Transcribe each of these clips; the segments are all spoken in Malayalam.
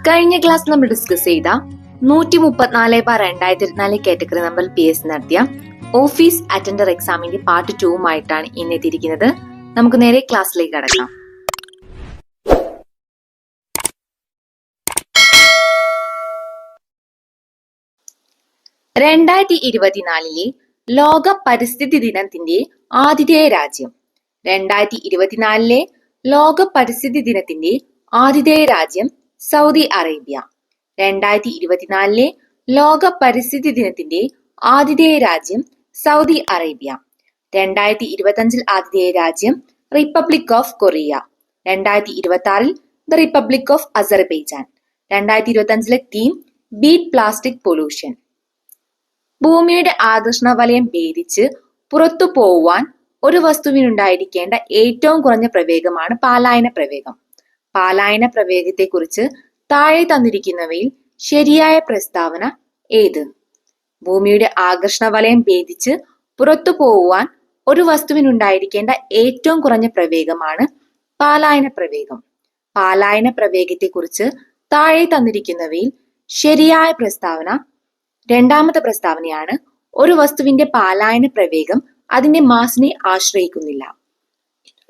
കഴിഞ്ഞ ക്ലാസ് നമ്മൾ ഡിസ്കസ് ചെയ്ത 134/2024 കാറ്റഗറി നമ്പർ PS നടത്തിയ ഓഫീസ് അറ്റൻഡർ എക്സാമിന്റെ പാർട്ട് 2 ഇന്ന് എത്തിയിരിക്കുന്നത്. നമുക്ക് നേരെ ക്ലാസ്സിലേക്ക് കടക്കാം. ലോക പരിസ്ഥിതി ദിനത്തിന്റെ ആതിഥേയ രാജ്യം. 2024 ലോക പരിസ്ഥിതി ദിനത്തിന്റെ ആതിഥേയ രാജ്യം സൗദി അറേബ്യ. 2024 ലോക പരിസ്ഥിതി ദിനത്തിന്റെ ആതിഥേയ രാജ്യം സൗദി അറേബ്യ. 2025 ആതിഥേയ രാജ്യം republic of Korea. 2026 the republic of Azerbaijan. 2025 theme beat plastic pollution. ഭൂമിയുടെ ആകർഷണ വലയം ഭേദിച്ച് പുറത്തു പോവാൻ ഒരു വസ്തുവിനുണ്ടായിരിക്കേണ്ട ഏറ്റവും കുറഞ്ഞ പ്രവേഗമാണ് പാലായന പ്രവേഗം. പാലായന പ്രവേഗത്തെക്കുറിച്ച് താഴെ തന്നിരിക്കുന്നവയിൽ ശരിയായ പ്രസ്താവന ഏത്? ഭൂമിയുടെ ആകർഷണ വലയം ഭേദിച്ച് പുറത്തു പോവാൻ ഒരു വസ്തുവിനുണ്ടായിരിക്കേണ്ട ഏറ്റവും കുറഞ്ഞ പ്രവേഗമാണ് പാലായന പ്രവേഗം. പാലായന പ്രവേഗത്തെക്കുറിച്ച് താഴെ തന്നിരിക്കുന്നവയിൽ ശരിയായ പ്രസ്താവന രണ്ടാമത്തെ പ്രസ്താവനയാണ്. ഒരു വസ്തുവിന്റെ പാലായന പ്രവേഗം അതിന്റെ മാസിനെ ആശ്രയിക്കുന്നില്ല.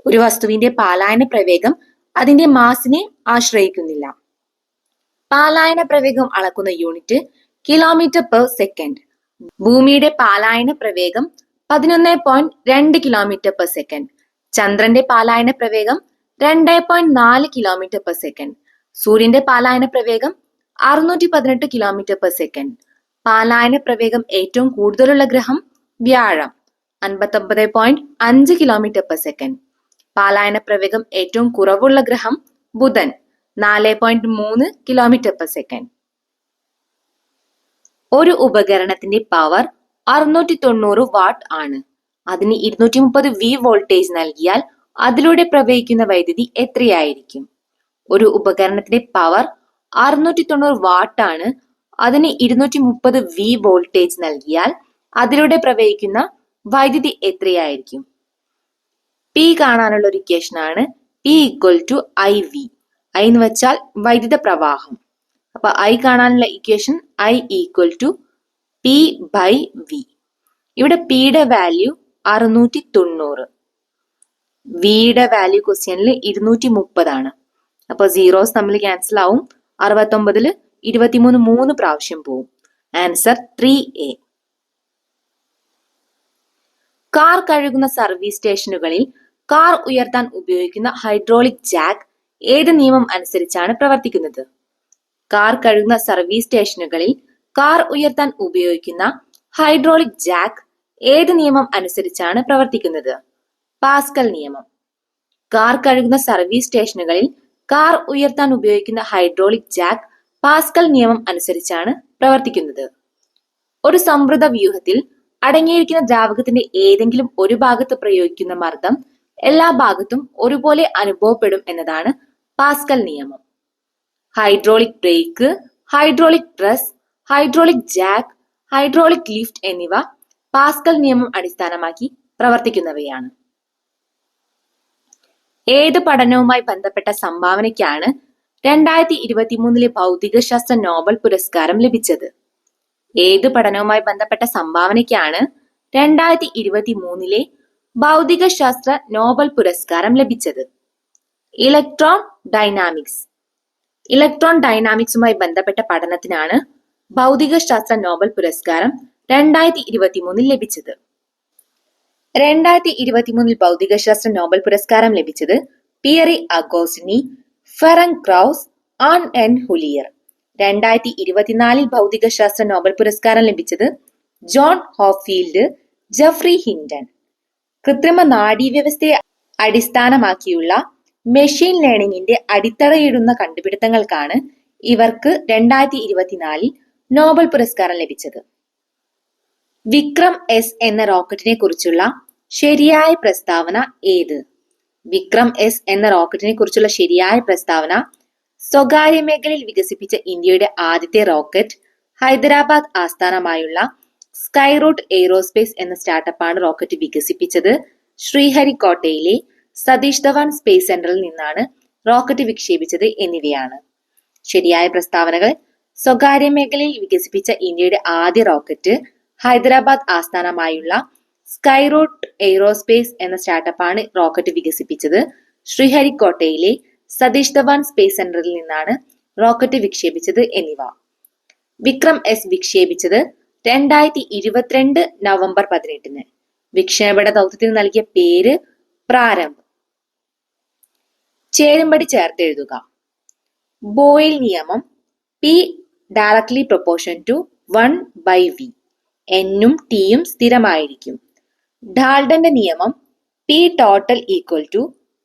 ഒരു വസ്തുവിന്റെ പാലായന പ്രവേഗം അതിന്റെ മാസിനെ ആശ്രയിക്കുന്നില്ല. പാലായന പ്രവേഗം അളക്കുന്ന യൂണിറ്റ് കിലോമീറ്റർ പെർ സെക്കൻഡ്. ഭൂമിയുടെ പാലായന പ്രവേഗം 11.2 കിലോമീറ്റർ പെർ സെക്കൻഡ്. ചന്ദ്രന്റെ പാലായന പ്രവേഗം 2.4 കിലോമീറ്റർ പെർ സെക്കൻഡ്. സൂര്യന്റെ പാലായന പ്രവേഗം 618 കിലോമീറ്റർ പെർ സെക്കൻഡ്. പാലായന പ്രവേഗം ഏറ്റവും കൂടുതലുള്ള ഗ്രഹം വ്യാഴം, 59.5 കിലോമീറ്റർ പെർ സെക്കൻഡ്. പാലായന പ്രവേഗം ഏറ്റവും കുറവുള്ള ഗ്രഹം ബുധൻ, 4.3 കിലോമീറ്റർ പെർ സെക്കൻഡ്. ഒരു ഉപകരണത്തിന്റെ പവർ 690 വാട്ട് ആണ്. അതിന് 230 V വോൾട്ടേജ് നൽകിയാൽ അതിലൂടെ പ്രവഹിക്കുന്ന വൈദ്യുതി എത്രയായിരിക്കും? ഒരു ഉപകരണത്തിന്റെ പവർ 690 വാട്ട് ആണ്. അതിന് 230 V വോൾട്ടേജ് നൽകിയാൽ അതിലൂടെ പ്രവഹിക്കുന്ന വൈദ്യുതി എത്രയായിരിക്കും? P കാണാനുള്ള ഒരു ഇക്വേഷൻ ആണ് P = IV. I എന്ന് വെച്ചാൽ വൈദ്യുത പ്രവാഹം. അപ്പൊ I കാണാനുള്ള ഇക്വേഷൻ I = P/V. ഇവിടെ P യുടെ വാല്യൂ 690, V യുടെ വാല്യൂ ക്വസ്റ്റ്യനിൽ 230 ആണ്. അപ്പൊ സീറോസ് തമ്മിൽ ക്യാൻസൽ ആവും. 69 23 3 പ്രാവശ്യം പോവും. Answer 3A. കാർ കഴുകുന്ന സർവീസ് സ്റ്റേഷനുകളിൽ കാർ ഉയർത്താൻ ഉപയോഗിക്കുന്ന ഹൈഡ്രോളിക് ജാക്ക് ഏത് നിയമം അനുസരിച്ചാണ് പ്രവർത്തിക്കുന്നത്? കാർ കഴുകുന്ന സർവീസ് സ്റ്റേഷനുകളിൽ കാർ ഉയർത്താൻ ഉപയോഗിക്കുന്ന ഹൈഡ്രോളിക് ജാക്ക് ഏത് നിയമം അനുസരിച്ചാണ് പ്രവർത്തിക്കുന്നത്? പാസ്കൽ നിയമം. കാർ കഴുകുന്ന സർവീസ് സ്റ്റേഷനുകളിൽ കാർ ഉയർത്താൻ ഉപയോഗിക്കുന്ന ഹൈഡ്രോളിക് ജാക്ക് പാസ്കൽ നിയമം അനുസരിച്ചാണ് പ്രവർത്തിക്കുന്നത്. ഒരു സമൃദ്ധ വ്യൂഹത്തിൽ അടങ്ങിയിരിക്കുന്ന ദ്രാവകത്തിന്റെ ഏതെങ്കിലും ഒരു ഭാഗത്ത് പ്രയോഗിക്കുന്ന മർദ്ദം എല്ലാ ഭാഗത്തും ഒരുപോലെ അനുഭവപ്പെടും എന്നതാണ് പാസ്കൽ നിയമം. Hydraulic break, hydraulic press, hydraulic Jack, hydraulic lift എന്നിവ പാസ്കൽ നിയമം അടിസ്ഥാനമാക്കി പ്രവർത്തിക്കുന്നവയാണ്. ഏത് പഠനവുമായി ബന്ധപ്പെട്ട സംഭാവനയ്ക്കാണ് 2023 ഭൗതികശാസ്ത്ര നോബൽ പുരസ്കാരം ലഭിച്ചത്? ഏത് പഠനവുമായി ബന്ധപ്പെട്ട സംഭാവനയ്ക്കാണ് 2023 ഭൗതികശാസ്ത്ര നോബൽ പുരസ്കാരം ലഭിച്ചത്? Electron dynamics. ഇലക്ട്രോൺ ഡൈനാമിക്സുമായി ബന്ധപ്പെട്ട പഠനത്തിനാണ് ഭൗതികശാസ്ത്ര നോബൽ പുരസ്കാരം 2023 ലഭിച്ചത്. 2023 ഭൗതികശാസ്ത്ര നോബൽ പുരസ്കാരം ലഭിച്ചത് Pierre Agostini, Ferenc Krausz, Anne L'Huillier. 2024 ഭൗതികശാസ്ത്ര നോബൽ പുരസ്കാരം ലഭിച്ചത് ജോൺ ഹോഫീൽഡ്, ജെഫ്രി ഹിൻഡൻ. കൃത്രിമ നാഡീവ്യവസ്ഥയെ അടിസ്ഥാനമാക്കിയുള്ള മെഷീൻ ലേണിംഗിന്റെ അടിത്തറയിടുന്ന കണ്ടുപിടുത്തങ്ങൾക്കാണ് ഇവർക്ക് 2024 നോബൽ പുരസ്കാരം ലഭിച്ചത്. വിക്രം S എന്ന റോക്കറ്റിനെ കുറിച്ചുള്ള ശരിയായ പ്രസ്താവന ഏത്? വിക്രം S എന്ന റോക്കറ്റിനെ കുറിച്ചുള്ള ശരിയായ പ്രസ്താവന സ്വകാര്യ മേഖലയിൽ വികസിപ്പിച്ച ഇന്ത്യയുടെ ആദ്യത്തെ റോക്കറ്റ്, ഹൈദരാബാദ് ആസ്ഥാനമായുള്ള സ്കൈറൂട്ട് എയ്റോസ്പേസ് എന്ന സ്റ്റാർട്ടപ്പാണ് റോക്കറ്റ് വികസിപ്പിച്ചത്. ശ്രീഹരിക്കോട്ടയിലെ സതീഷ് ധവാൻ സ്പേസ് സെന്ററിൽ നിന്നാണ് റോക്കറ്റ് വിക്ഷേപിച്ചത് എന്നിവയാണ്. ശരിയായ പ്രസ്താവനകൾ: സ്വകാര്യ മേഖലയിൽ വികസിപ്പിച്ച ഇന്ത്യയുടെ ആദ്യ റോക്കറ്റ് ഹൈദരാബാദ് ആസ്ഥാനമായുള്ള സ്കൈറൂട്ട് എയ്റോസ്പേസ് എന്ന സ്റ്റാർട്ടപ്പാണ് റോക്കറ്റ് വികസിപ്പിച്ചത്. ശ്രീഹരിക്കോട്ടയിലെ സതീഷ് ധവാൻ സ്പേസ് സെന്ററിൽ നിന്നാണ് റോക്കറ്റ് വിക്ഷേപിച്ചത് എന്നിവ. വിക്രം എസ് വിക്ഷേപിച്ചത് 2022 നവംബർ 18-ന്. വിക്ഷേപണ ദൗത്യത്തിന് നൽകിയ പേര് പ്രാരംഭ്. ചേരുംപടി ചേർത്തെഴുതുക. ബോയിൽ നിയമം: P directly proportional to 1/v. N-ഉം T-യും സ്ഥിരമായിരിക്കും. ഡാൽട്ടന്റെ നിയമം: P total equal to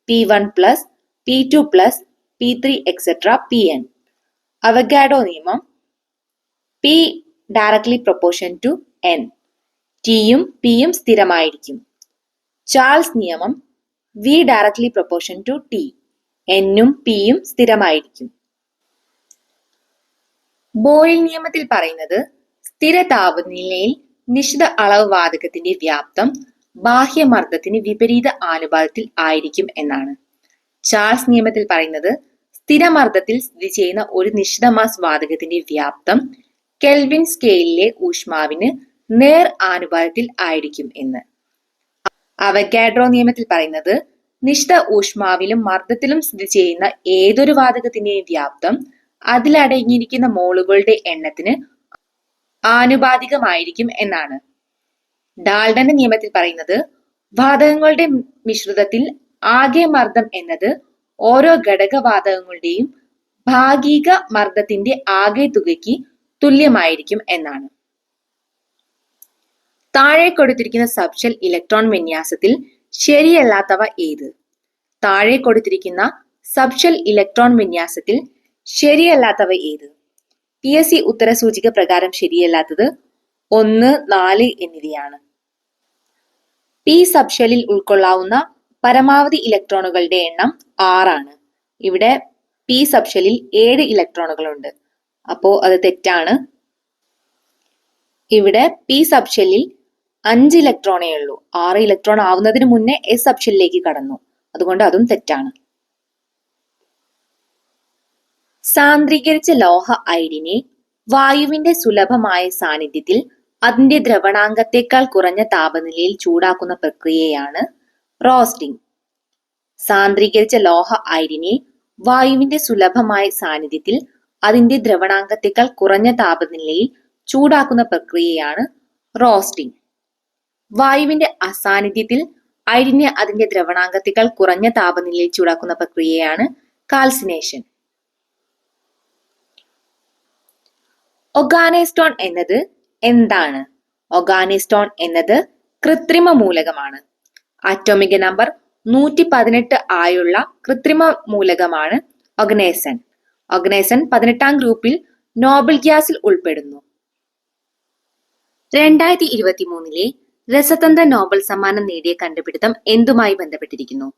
P1 plus P2 plus P3 etcetera Pn. Avogadro നിയമം: P directly proportional to N. T-യും P-യും സ്ഥിരമായിരിക്കും. ചാൾസ് നിയമം: V directly proportional to T. N-ഉം P-യും സ്ഥിരമായിരിക്കും. ബോയിൽ നിയമത്തിൽ പറയുന്നത് സ്ഥിര താപനിലയിൽ നിശ്ചിത അളവ് വാതകത്തിന്റെ വ്യാപ്തം ബാഹ്യമർദ്ദത്തിന് വിപരീത ആനുപാതത്തിൽ ആയിരിക്കും എന്നാണ്. ചാൾസ് നിയമത്തിൽ പറയുന്നത് സ്ഥിരമർദ്ദത്തിൽ സ്ഥിതി ചെയ്യുന്ന ഒരു നിശ്ചിത മാസ് വാതകത്തിന്റെ വ്യാപ്തം കെൽവിൻ സ്കെയിലിലെ ഊഷ്മാവിന് നേർ ആനുപാതത്തിൽ ആയിരിക്കും എന്ന്. അവഗാഡ്രോ നിയമത്തിൽ പറയുന്നത് നിശ്ചിത ഊഷ്മാവിലും മർദ്ദത്തിലും സ്ഥിതി ചെയ്യുന്ന ഏതൊരു വാതകത്തിന്റെയും വ്യാപ്തം അതിലടങ്ങിയിരിക്കുന്ന മോളുകളുടെ എണ്ണത്തിന് ആനുപാതികമായിരിക്കും എന്നാണ്. ഡാൽട്ടന്റെ നിയമത്തിൽ പറയുന്നത് വാതകങ്ങളുടെ മിശ്രിതത്തിൽ ആകെ മർദ്ദം എന്നത് ഓരോ ഘടകവാതകങ്ങളുടെയും ഭാഗിക മർദ്ദത്തിന്റെ ആകെ തുകയ്ക്ക് തുല്യമായിരിക്കും എന്നാണ്. താഴെ കൊടുത്തിരിക്കുന്ന സബ്ഷെൽ ഇലക്ട്രോൺ വിന്യാസത്തിൽ ശരിയല്ലാത്തവ ഏത്? താഴെ കൊടുത്തിരിക്കുന്ന സബ്ഷെൽ ഇലക്ട്രോൺ വിന്യാസത്തിൽ ശരിയല്ലാത്തവ ഏത്? PSC ഉത്തരസൂചിക പ്രകാരം ശരിയല്ലാത്തത് 1, 4 എന്നിവയാണ്. P സബ്ഷെല്ലിൽ ഉൾക്കൊള്ളാവുന്ന പരമാവധി ഇലക്ട്രോണുകളുടെ എണ്ണം 6 ആണ്. ഇവിടെ P സബ്ഷെല്ലിൽ 7 ഇലക്ട്രോണുകളുണ്ട്. അപ്പോ അത് തെറ്റാണ്. ഇവിടെ P സബ്ഷെല്ലിൽ 5 ഇലക്ട്രോണേ ഉള്ളൂ. 6 ഇലക്ട്രോൺ ആവുന്നതിന് മുന്നേ S സബ്ഷെല്ലിലേക്ക് കടന്നു. അതുകൊണ്ട് അതും തെറ്റാണ്. സാന്ദ്രീകരിച്ച ലോഹ അയിരിനെ വായുവിന്റെ സുലഭമായ സാന്നിധ്യത്തിൽ അതിന്റെ ദ്രവണാങ്കത്തേക്കാൾ കുറഞ്ഞ താപനിലയിൽ ചൂടാക്കുന്ന പ്രക്രിയയാണ് റോസ്റ്റിംഗ്. സാന്ദ്രീകരിച്ച ലോഹ അയിരിനെ വായുവിന്റെ സുലഭമായ സാന്നിധ്യത്തിൽ അതിന്റെ ദ്രവണാങ്കത്തേക്കാൾ കുറഞ്ഞ താപനിലയിൽ ചൂടാക്കുന്ന പ്രക്രിയയാണ് റോസ്റ്റിംഗ്. വായുവിന്റെ അസാന്നിധ്യത്തിൽ അയിരിനെ അതിന്റെ ദ്രവണാങ്കത്തേക്കാൾ കുറഞ്ഞ താപനിലയിൽ ചൂടാക്കുന്ന പ്രക്രിയയാണ് കാൽസിനേഷൻ. ഒർഗാനൈസ്റ്റോൺ എന്നത് എന്താണ്? ഒർഗാനൈസ്റ്റോൺ എന്നത് കൃത്രിമ മൂലകമാണ്. ആറ്റോമിക നമ്പർ 118 ആയുള്ള കൃത്രിമ മൂലകമാണ് ഒർഗനൈസൻ. ഒർഗനൈസൻ 18ാം ഗ്രൂപ്പിൽ നോബൽ ഗ്യാസിൽ ഉൾപ്പെടുന്നു. 2023 രസതന്ത്ര നോബൽ സമ്മാനം നേടിയ കണ്ടുപിടുത്തം എന്തുമായി ബന്ധപ്പെട്ടിരിക്കുന്നു?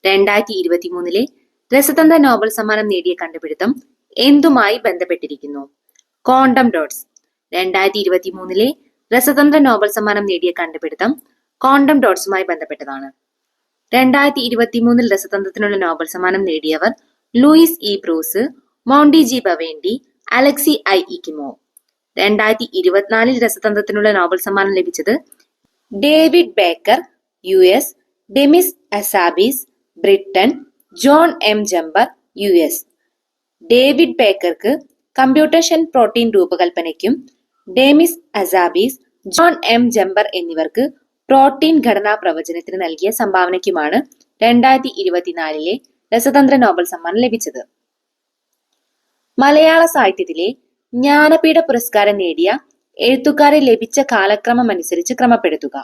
2023 രസതന്ത്ര നോബൽ സമ്മാനം നേടിയ കണ്ടുപിടുത്തം എന്തുമായി ബന്ധപ്പെട്ടിരിക്കുന്നു? Quantum dots. 2023 രസതന്ത്ര നോബൽ സമ്മാനം നേടിയ കണ്ടുപിടുത്തം ക്വാണ്ടം ഡോട്ട്സുമായി ബന്ധപ്പെട്ടതാണ്. 2023 രസതന്ത്രത്തിനുള്ള നോബൽ സമ്മാനം നേടിയവർ Louis E Brus, Moungi G Bawendi, Alexei I Ekimov. 2024 രസതന്ത്രത്തിനുള്ള നോബൽ സമ്മാനം ലഭിച്ചത് David Baker US, Demis Hassabis Britain, John M Jumper US. David ബേക്കർക്ക് കമ്പ്യൂട്ടേഷൻ പ്രോട്ടീൻ രൂപകൽപ്പനയ്ക്കും Demis Hassabis, John M Jumper എന്നിവർക്ക് പ്രോട്ടീൻ ഘടനാ പ്രവചനത്തിന് നൽകിയ സംഭാവനയ്ക്കുമാണ് 2024 രസതന്ത്ര നോബൽ സമ്മാനം ലഭിച്ചത്. മലയാള സാഹിത്യത്തിലെ ജ്ഞാനപീഠ പുരസ്കാരം നേടിയ എഴുത്തുകാരെ ലഭിച്ച കാലക്രമം അനുസരിച്ച് ക്രമപ്പെടുത്തുക.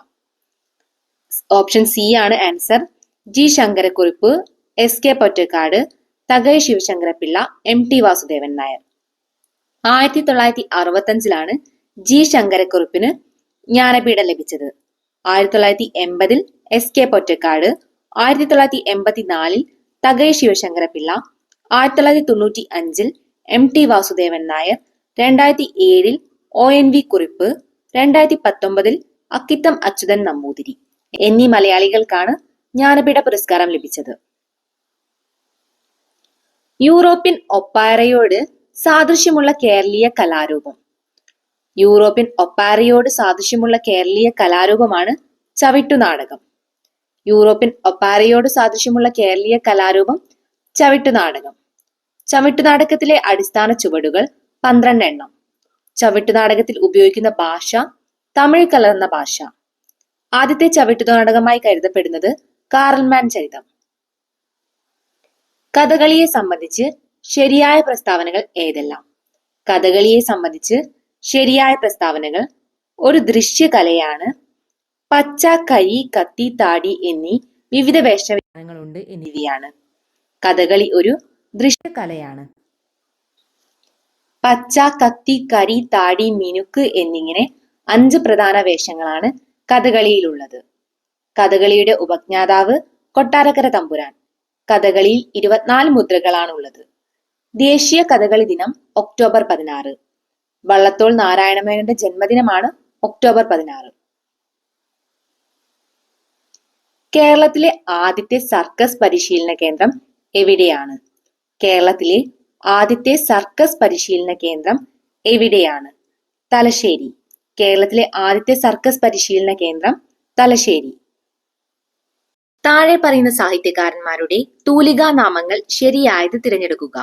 ഓപ്ഷൻ സി ആണ് answer. G Sankara Kurup, SK Pottekkatt, Thakazhi Sivasankara Pillai, MT Vasudevan Nair. 1965 G ശങ്കരക്കുറുപ്പിന് ജ്ഞാനപീഠം ലഭിച്ചത്. 1980 SK Pottekkatt, 1984 Thakazhi Sivasankara Pillai, 1995 MT Vasudevan Nair, 2007 ONV കുറിപ്പ്, 2019 അക്കിത്തം അച്യുതൻ നമ്പൂതിരി എന്നീ മലയാളികൾക്കാണ് ജ്ഞാനപീഠ പുരസ്കാരം ലഭിച്ചത്. യൂറോപ്യൻ ഒപ്പായറയോട് സാദൃശ്യമുള്ള കേരളീയ കലാരൂപം. യൂറോപ്യൻ ഒപ്പാരയോട് സാദൃശ്യമുള്ള കേരളീയ കലാരൂപമാണ് ചവിട്ടുനാടകം. യൂറോപ്യൻ ഒപ്പാരയോട് സാദൃശ്യമുള്ള കേരളീയ കലാരൂപം ചവിട്ടുനാടകം. ചവിട്ടുനാടകത്തിലെ അടിസ്ഥാന ചുവടുകൾ 12 എണ്ണം. ചവിട്ടുനാടകത്തിൽ ഉപയോഗിക്കുന്ന ഭാഷ തമിഴ് കലർന്ന ഭാഷ. ആദ്യത്തെ ചവിട്ടുനാടകമായി കരുതപ്പെടുന്നത് കാറൽമാൻ ചരിതം. കഥകളിയെ സംബന്ധിച്ച് ശരിയായ പ്രസ്താവനകൾ ഏതെല്ലാം? കഥകളിയെ സംബന്ധിച്ച് ശരിയായ പ്രസ്താവനകൾ: ഒരു ദൃശ്യകലയാണ്. പച്ച, കരി, കത്തി, താടി എന്നീ വിവിധ വേഷവിധാനങ്ങളുണ്ട് എന്നിവയാണ്. കഥകളി ഒരു ദൃശ്യകലയാണ്. പച്ച, കത്തി, കരി, താടി, മിനുക്ക് എന്നിങ്ങനെ 5 പ്രധാന വേഷങ്ങളാണ് കഥകളിയിലുള്ളത്. കഥകളിയുടെ ഉപജ്ഞാതാവ് കൊട്ടാരക്കര തമ്പുരാൻ. കഥകളിയിൽ 24 മുദ്രകളാണുള്ളത്. ദേശീയ കഥകളി ദിനം ഒക്ടോബർ 16. വള്ളത്തോൾ നാരായണമേനോന്റെ ജന്മദിനമാണ് ഒക്ടോബർ 16. കേരളത്തിലെ ആദ്യത്തെ സർക്കസ് പരിശീലന കേന്ദ്രം എവിടെയാണ്? കേരളത്തിലെ ആദ്യത്തെ സർക്കസ് പരിശീലന കേന്ദ്രം എവിടെയാണ്? തലശ്ശേരി. കേരളത്തിലെ ആദ്യത്തെ സർക്കസ് പരിശീലന കേന്ദ്രം തലശ്ശേരി. താഴെ പറയുന്ന സാഹിത്യകാരന്മാരുടെ തൂലികാനാമങ്ങൾ ശരിയായത് തിരഞ്ഞെടുക്കുക.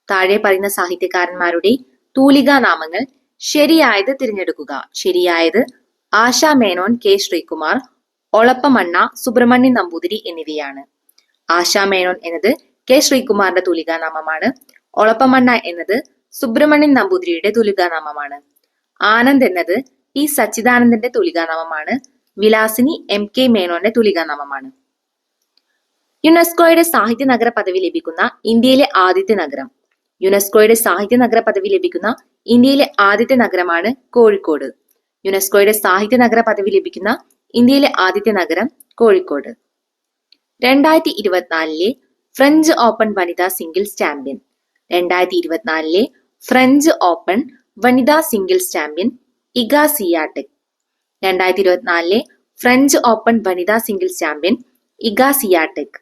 താഴെ പറയുന്ന സാഹിത്യകാരന്മാരുടെ തൂലികാനാമങ്ങൾ ശരിയായത് തിരഞ്ഞെടുക്കുക. ശരിയായത്: ആശാ മേനോൻ, കെ ശ്രീകുമാർ, ഒളപ്പമണ്ണ, സുബ്രഹ്മണ്യൻ നമ്പൂതിരി എന്നിവയാണ്. ആശാ മേനോൻ എന്നത് കെ ശ്രീകുമാറിന്റെ തൂലികാനാമമാണ്. ഒളപ്പമണ്ണ എന്നത് സുബ്രഹ്മണ്യൻ നമ്പൂതിരിയുടെ തൂലികാനാമമാണ്. ആനന്ദ് എന്നത് പി സച്ചിദാനന്ദന്റെ തൂലികാനാമമാണ്. വിലാസിനി എം കെ മേനോന്റെ തൂലികാനാമമാണ്. യുനെസ്കോയുടെ സാഹിത്യ നഗര പദവി ലഭിക്കുന്ന ഇന്ത്യയിലെ ആദ്യത്തെ നഗരം. യുനെസ്കോയുടെ സാഹിത്യ നഗര പദവി ലഭിക്കുന്ന ഇന്ത്യയിലെ ആദ്യത്തെ നഗരമാണ് കോഴിക്കോട്. യുനെസ്കോയുടെ സാഹിത്യ നഗര പദവി ലഭിക്കുന്ന ഇന്ത്യയിലെ ആദ്യത്തെ നഗരം കോഴിക്കോട്. 2024 ഫ്രഞ്ച് ഓപ്പൺ വനിതാ സിംഗിൾസ് ചാമ്പ്യൻ. 2024 ഫ്രഞ്ച് ഓപ്പൺ വനിതാ singles champion Iga Swiatek. 2024 French Open വനിതാ singles champion Iga Swiatek.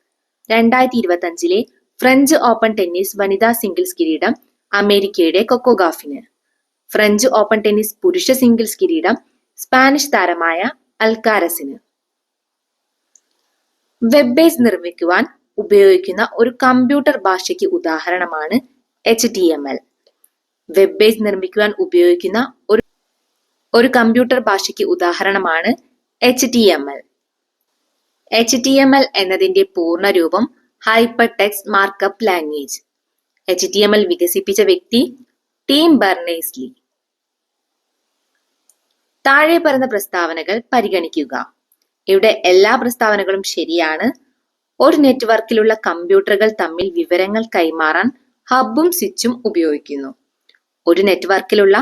2025 French Open tennis വനിതാ സിംഗിൾസ് കിരീടം അമേരിക്കയുടെ കൊക്കോ ഗാഫിന്. ഫ്രഞ്ച് ഓപ്പൺ ടെന്നീസ് പുരുഷ സിംഗിൾസ് കിരീടം സ്പാനിഷ് താരമായ അൽക്കാരസിന്. വെബ് ബേസ് നിർമ്മിക്കുവാൻ ഉപയോഗിക്കുന്ന ഒരു കമ്പ്യൂട്ടർ ഭാഷയ്ക്ക് ഉദാഹരണമാണ് HTML. വെബ് ബേസ് നിർമ്മിക്കുവാൻ ഉപയോഗിക്കുന്ന ഒരു കമ്പ്യൂട്ടർ ഭാഷയ്ക്ക് ഉദാഹരണമാണ് HTML. HTML എന്നതിന്റെ പൂർണ്ണരൂപം hypertext markup language. HTML വികസിപ്പിച്ച വ്യക്തി ടിം ബെർണേഴ്സ്-ലീ. താഴെ പറയുന്ന പ്രസ്താവനകൾ പരിഗണിക്കുക. ഇവിടെ എല്ലാ പ്രസ്താവനകളും ശരിയാണ്. ഒരു നെറ്റ്വർക്കിലുള്ള കമ്പ്യൂട്ടറുകൾ തമ്മിൽ വിവരങ്ങൾ കൈമാറാൻ ഹബും സ്വിച്ചും ഉപയോഗിക്കുന്നു. ഒരു നെറ്റ്വർക്കിലുള്ള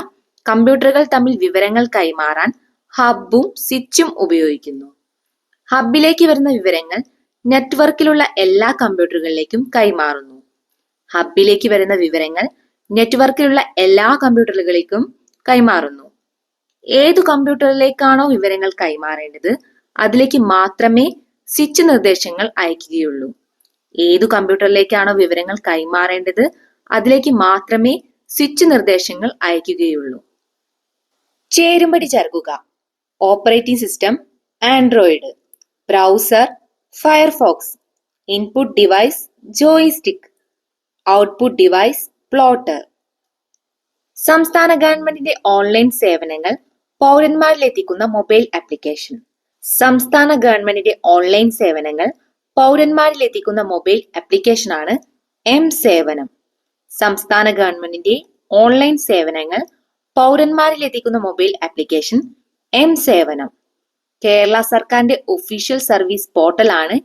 കമ്പ്യൂട്ടറുകൾ തമ്മിൽ വിവരങ്ങൾ കൈമാറാൻ ഹബും സ്വിച്ചും ഉപയോഗിക്കുന്നു. ഹബിലേക്ക് വരുന്ന വിവരങ്ങൾ നെറ്റ്വർക്കിലുള്ള എല്ലാ കമ്പ്യൂട്ടറുകളിലേക്കും കൈമാറുന്നു. ഹബിലേക്ക് വരുന്ന വിവരങ്ങൾ നെറ്റ്വർക്കിലുള്ള എല്ലാ കമ്പ്യൂട്ടറുകളിലേക്കും കൈമാറുന്നു. ഏതു കമ്പ്യൂട്ടറിലേക്കാണോ വിവരങ്ങൾ കൈമാറേണ്ടത് അതിലേക്ക് മാത്രമേ സ്വിച്ച് നിർദ്ദേശങ്ങൾ അയക്കുകയുള്ളൂ. ഏതു കമ്പ്യൂട്ടറിലേക്കാണോ വിവരങ്ങൾ കൈമാറേണ്ടത് അതിലേക്ക് മാത്രമേ സ്വിച്ച് നിർദ്ദേശങ്ങൾ അയക്കുകയുള്ളൂ. ചേരുംപടി ചേർക്കുക. Operating system Android. Browser Firefox. Input device joystick. Output device plotter. സംസ്ഥാന ഗവൺമെന്റിന്റെ ഓൺലൈൻ സേവനങ്ങൾ പൗരന്മാരിലെത്തിക്കുന്ന മൊബൈൽ ആപ്ലിക്കേഷൻ. സംസ്ഥാന ഗവൺമെന്റിന്റെ ഓൺലൈൻ സേവനങ്ങൾ പൗരന്മാരിലെത്തിക്കുന്ന മൊബൈൽ ആപ്ലിക്കേഷനാണ് M-സേവനം. സംസ്ഥാന ഗവൺമെന്റിന്റെ ഓൺലൈൻ സേവനങ്ങൾ പൗരന്മാരിലെത്തിക്കുന്ന മൊബൈൽ ആപ്ലിക്കേഷൻ M-സേവനം. കേരള സർക്കാരിന്റെ ഒഫീഷ്യൽ സർവീസ് പോർട്ടലാണ്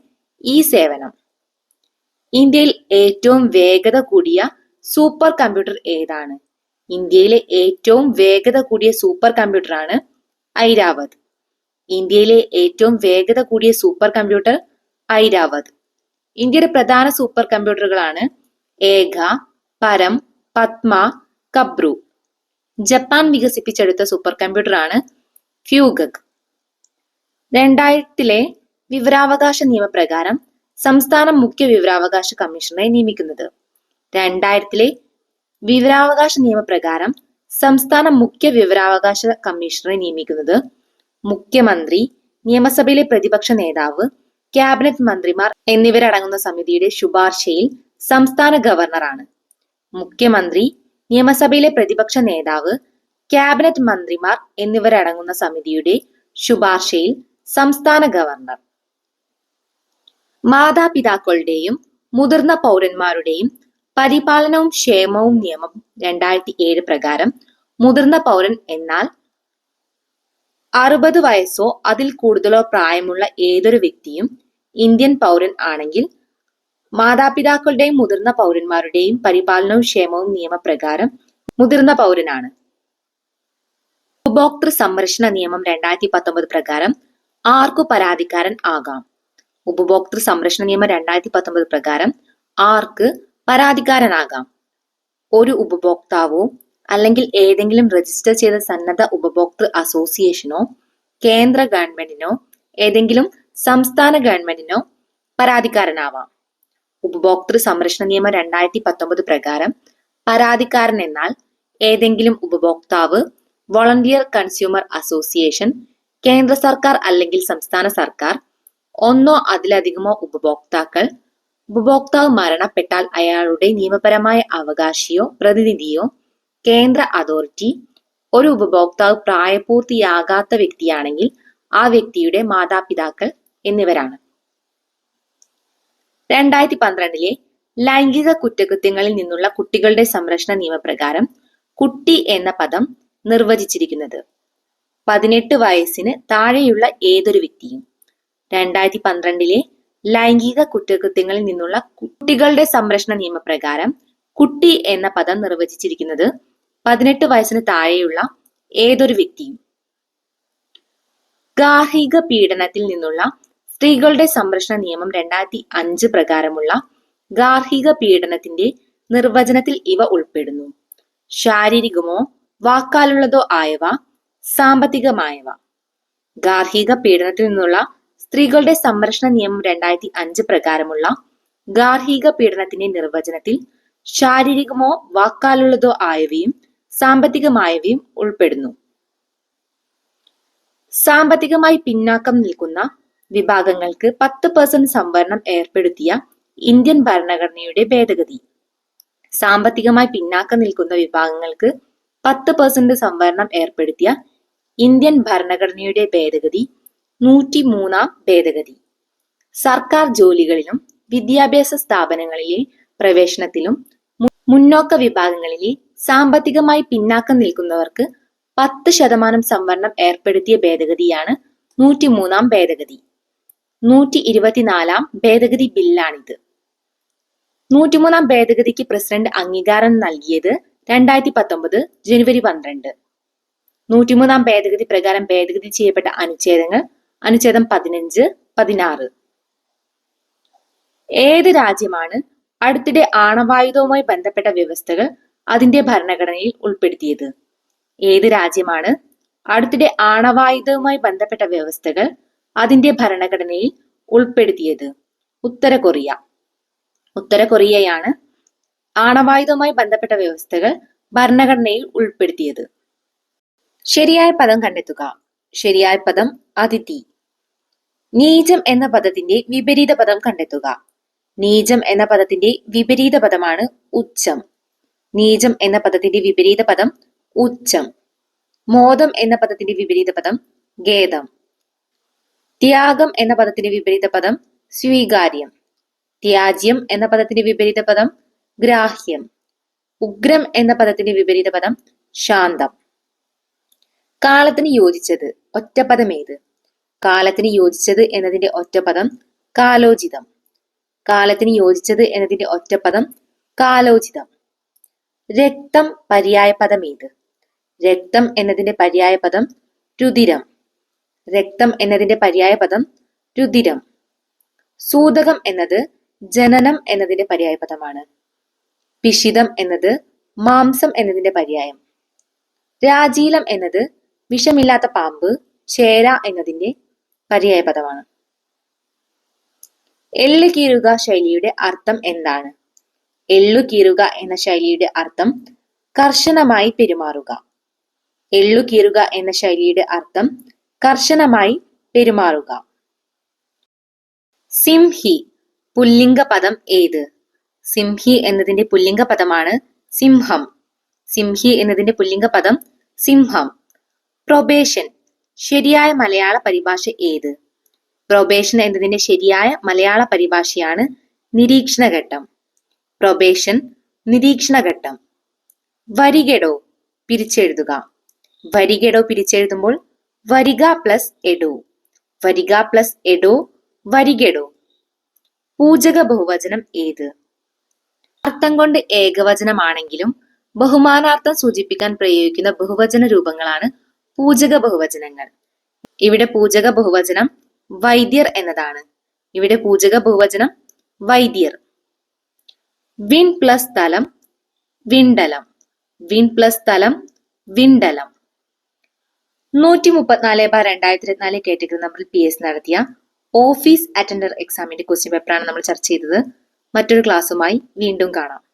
E-സേവനം. ഇന്ത്യയിൽ ഏറ്റവും വേഗത കൂടിയ സൂപ്പർ കമ്പ്യൂട്ടർ ഏതാണ്? ഇന്ത്യയിലെ ഏറ്റവും വേഗത കൂടിയ സൂപ്പർ കമ്പ്യൂട്ടറാണ് ഐരാവത്. ഇന്ത്യയിലെ ഏറ്റവും വേഗത കൂടിയ സൂപ്പർ കമ്പ്യൂട്ടർ ഐരാവത്. ഇന്ത്യയുടെ പ്രധാന സൂപ്പർ കമ്പ്യൂട്ടറുകളാണ് ഏക, പരം, പത്മ, കബ്രു. ജപ്പാൻ വികസിപ്പിച്ചെടുത്ത സൂപ്പർ കമ്പ്യൂട്ടറാണ് ഫ്യൂഗക്. 2000 വിവരാവകാശ നിയമപ്രകാരം സംസ്ഥാന മുഖ്യ വിവരാവകാശ കമ്മീഷണറെ നിയമിക്കുന്നത്. 2000 വിവരാവകാശ നിയമപ്രകാരം സംസ്ഥാന മുഖ്യ വിവരാവകാശ കമ്മീഷണറെ നിയമിക്കുന്നത് മുഖ്യമന്ത്രി, നിയമസഭയിലെ പ്രതിപക്ഷ നേതാവ്, ക്യാബിനറ്റ് മന്ത്രിമാർ എന്നിവരടങ്ങുന്ന സമിതിയുടെ ശുപാർശയിൽ സംസ്ഥാന ഗവർണറാണ്. മുഖ്യമന്ത്രി, നിയമസഭയിലെ പ്രതിപക്ഷ നേതാവ്, ക്യാബിനറ്റ് മന്ത്രിമാർ എന്നിവരടങ്ങുന്ന സമിതിയുടെ ശുപാർശയിൽ സംസ്ഥാന ഗവർണർ. മാതാപിതാക്കളുടെയും മുതിർന്ന പൗരന്മാരുടെയും പരിപാലനവും ക്ഷേമവും നിയമം 2007 പ്രകാരം മുതിർന്ന പൗരൻ എന്നാൽ 60 വയസ്സോ അതിൽ കൂടുതലോ പ്രായമുള്ള ഏതൊരു വ്യക്തിയും ഇന്ത്യൻ പൗരൻ ആണെങ്കിൽ മാതാപിതാക്കളുടെയും മുതിർന്ന പൗരന്മാരുടെയും പരിപാലനവും ക്ഷേമവും നിയമപ്രകാരം മുതിർന്ന പൗരനാണ്. ഉപഭോക്തൃ സംരക്ഷണ നിയമം 2019 പ്രകാരം ആർക്കു പരാതിക്കാരൻ ആകാം? ഉപഭോക്തൃ സംരക്ഷണ നിയമം 2019 പ്രകാരം ആർക്ക് പരാതിക്കാരനാകാം? ഒരു ഉപഭോക്താവോ അല്ലെങ്കിൽ ഏതെങ്കിലും രജിസ്റ്റർ ചെയ്ത സന്നദ്ധ ഉപഭോക്തൃ അസോസിയേഷനോ, കേന്ദ്ര ഗവൺമെന്റിനോ ഏതെങ്കിലും സംസ്ഥാന ഗവൺമെന്റിനോ പരാതിക്കാരനാവാം. ഉപഭോക്തൃ സംരക്ഷണ നിയമം 2019 പ്രകാരം പരാതിക്കാരൻ എന്നാൽ ഏതെങ്കിലും ഉപഭോക്താവ്, വോളണ്ടിയർ കൺസ്യൂമർ അസോസിയേഷൻ, കേന്ദ്ര സർക്കാർ അല്ലെങ്കിൽ സംസ്ഥാന സർക്കാർ, ഒന്നോ അതിലധികമോ ഉപഭോക്താക്കൾ, ഉപഭോക്താവ് മരണപ്പെട്ടാൽ അയാളുടെ നിയമപരമായ അവകാശിയോ പ്രതിനിധിയോ, കേന്ദ്ര അതോറിറ്റി, ഒരു ഉപഭോക്താവ് പ്രായപൂർത്തിയാകാത്ത വ്യക്തിയാണെങ്കിൽ ആ വ്യക്തിയുടെ മാതാപിതാക്കൾ എന്നിവരാണ്. 2012 ലൈംഗിക കുറ്റകൃത്യങ്ങളിൽ നിന്നുള്ള കുട്ടികളുടെ സംരക്ഷണ നിയമപ്രകാരം കുട്ടി എന്ന പദം നിർവചിച്ചിരിക്കുന്നത് 18 വയസ്സിന് താഴെയുള്ള ഏതൊരു വ്യക്തിയും. 2012 ലൈംഗിക കുറ്റകൃത്യങ്ങളിൽ നിന്നുള്ള കുട്ടികളുടെ സംരക്ഷണ നിയമപ്രകാരം കുട്ടി എന്ന പദം നിർവചിച്ചിരിക്കുന്നത് 18 വയസ്സിന് താഴെയുള്ള ഏതൊരു വ്യക്തിയും. ഗാർഹിക പീഡനത്തിൽ നിന്നുള്ള സ്ത്രീകളുടെ സംരക്ഷണ നിയമം 2005 പ്രകാരമുള്ള ഗാർഹിക പീഡനത്തിന്റെ നിർവചനത്തിൽ ഇവ ഉൾപ്പെടുന്നു: ശാരീരികമോ വാക്കാലുള്ളതോ ആയവ, സാമ്പത്തികമായവ. ഗാർഹിക പീഡനത്തിൽ നിന്നുള്ള സ്ത്രീകളുടെ സംരക്ഷണ നിയമം 2005 പ്രകാരമുള്ള ഗാർഹിക പീഡനത്തിന്റെ നിർവചനത്തിൽ ശാരീരികമോ വാക്കാലുള്ളതോ ആയവയും സാമ്പത്തികമായവയും ഉൾപ്പെടുന്നു. സാമ്പത്തികമായി പിന്നാക്കം നിൽക്കുന്ന വിഭാഗങ്ങൾക്ക് 10% സംവരണം ഏർപ്പെടുത്തിയ ഇന്ത്യൻ ഭരണഘടനയുടെ ഭേദഗതി. സാമ്പത്തികമായി പിന്നാക്കം നിൽക്കുന്ന വിഭാഗങ്ങൾക്ക് 10% സംവരണം ഏർപ്പെടുത്തിയ ഇന്ത്യൻ ഭരണഘടനയുടെ ഭേദഗതി 103-ാം ഭേദഗതി. സർക്കാർ ജോലികളിലും വിദ്യാഭ്യാസ സ്ഥാപനങ്ങളിലെ പ്രവേശനത്തിലും മുന്നോക്ക വിഭാഗങ്ങളിലെ സാമ്പത്തികമായി പിന്നാക്കം നിൽക്കുന്നവർക്ക് 10% സംവരണം ഏർപ്പെടുത്തിയ ഭേദഗതിയാണ് 103-ാം ഭേദഗതി. 124-ാം ഭേദഗതി ബില്ലാണിത്. 103-ാം ഭേദഗതിക്ക് പ്രസിഡന്റ് അംഗീകാരം നൽകിയത് 2019 ജനുവരി 12. 103-ാം ഭേദഗതി പ്രകാരം ഭേദഗതി ചെയ്യപ്പെട്ട അനുച്ഛേദങ്ങൾ: അനുച്ഛേദം 15, 16. ഏത് രാജ്യമാണ് അടുത്തിടെ ആണവായുധവുമായി ബന്ധപ്പെട്ട വ്യവസ്ഥകൾ അതിന്റെ ഭരണഘടനയിൽ ഉൾപ്പെടുത്തിയത്? ഏത് രാജ്യമാണ് അടുത്തിടെ ആണവായുധവുമായി ബന്ധപ്പെട്ട വ്യവസ്ഥകൾ അതിന്റെ ഭരണഘടനയിൽ ഉൾപ്പെടുത്തിയത്? ഉത്തര കൊറിയ. ഉത്തര കൊറിയയാണ് ആണവായുധവുമായി ബന്ധപ്പെട്ട വ്യവസ്ഥകൾ ഭരണഘടനയിൽ ഉൾപ്പെടുത്തിയത്. ശരിയായ പദം കണ്ടെത്തുക. ശരിയായ പദം അതിഥി. നീചം എന്ന പദത്തിന്റെ വിപരീത പദം കണ്ടെത്തുക. നീചം എന്ന പദത്തിന്റെ വിപരീത പദമാണ് ഉച്ചം. നീചം എന്ന പദത്തിന്റെ വിപരീത പദം ഉച്ചം. മോദം എന്ന പദത്തിന്റെ വിപരീത പദം ഖേദം. ത്യാഗം എന്ന പദത്തിന്റെ വിപരീത പദം സ്വീകാര്യം. ത്യാജ്യം എന്ന പദത്തിന്റെ വിപരീത പദം ഗ്രാഹ്യം. ഉഗ്രം എന്ന പദത്തിന്റെ വിപരീത പദം ശാന്തം. കാലത്തിന് യോജിച്ചത് ഒറ്റപ്പദം ഏത്? കാലത്തിന് യോജിച്ചത് എന്നതിന്റെ ഒറ്റപ്പദം കാലോചിതം. കാലത്തിന് യോജിച്ചത് എന്നതിന്റെ ഒറ്റപ്പദം കാലോചിതം. രക്തം പര്യായ പദം ഏത്? രക്തം എന്നതിന്റെ പര്യായ പദം രുധിരം. രക്തം എന്നതിന്റെ പര്യായ പദം രുധിരം. സൂതകം എന്നത് ജനനം എന്നതിന്റെ പര്യായ പദമാണ്. പിഷിതം എന്നത് മാംസം എന്നതിന്റെ പര്യായം. രാജീലം എന്നത് വിഷമില്ലാത്ത പാമ്പ്, ചേര എന്നതിന്റെ പര്യായ പദമാണ്. എള്ളു കീറുക ശൈലിയുടെ അർത്ഥം എന്താണ്? എള്ളു കീറുക എന്ന ശൈലിയുടെ അർത്ഥം കർശനമായി പെരുമാറുക. എള്ളുകീറുക എന്ന ശൈലിയുടെ അർത്ഥം കർശനമായി പെരുമാറുക. സിംഹി പുല്ലിംഗ പദം ഏത്? സിംഹി എന്നതിന്റെ പുല്ലിംഗ പദമാണ് സിംഹം. സിംഹി എന്നതിന്റെ പുല്ലിംഗ പദം സിംഹം. പ്രൊബേഷൻ ശരിയായ മലയാള പരിഭാഷ ഏത്? പ്രൊബേഷൻ എന്നതിന്റെ ശരിയായ മലയാള പരിഭാഷയാണ് നിരീക്ഷണഘട്ടം. പ്രൊബേഷൻ നിരീക്ഷണഘട്ടം. വരികെടോ പിരിച്ചെഴുതുക. വരികെടോ പിരിച്ചെഴുതുമ്പോൾ വരിക പ്ലസ് എടോ. വരിക പ്ലസ് എടോ വരികെടോ. പൂജക ബഹുവചനം ഏത്? അർത്ഥം കൊണ്ട് ഏകവചനമാണെങ്കിലും ബഹുമാനാർത്ഥം സൂചിപ്പിക്കാൻ പ്രയോഗിക്കുന്ന ബഹുവചന രൂപങ്ങളാണ് പൂജക ബഹുവചനങ്ങൾ. ഇവിടെ പൂജക ബഹുവചനം വൈദ്യർ എന്നതാണ്. ഇവിടെ പൂജക ബഹുവചനം വൈദ്യർ. വിൺ പ്ലസ് സ്ഥലം വിണ്ടലം. വിൺ പ്ലസ് സ്ഥലം വിണ്ടലം. 134/2024 കാറ്റഗറി നമ്പറിൽ PS നടത്തിയ ഓഫീസ് അറ്റൻഡർ എക്സാമിന്റെ ക്വസ്റ്റ്യൻ പേപ്പറാണ് നമ്മൾ ചർച്ച ചെയ്തത്. മറ്റൊരു ക്ലാസ്സുമായി വീണ്ടും കാണാം.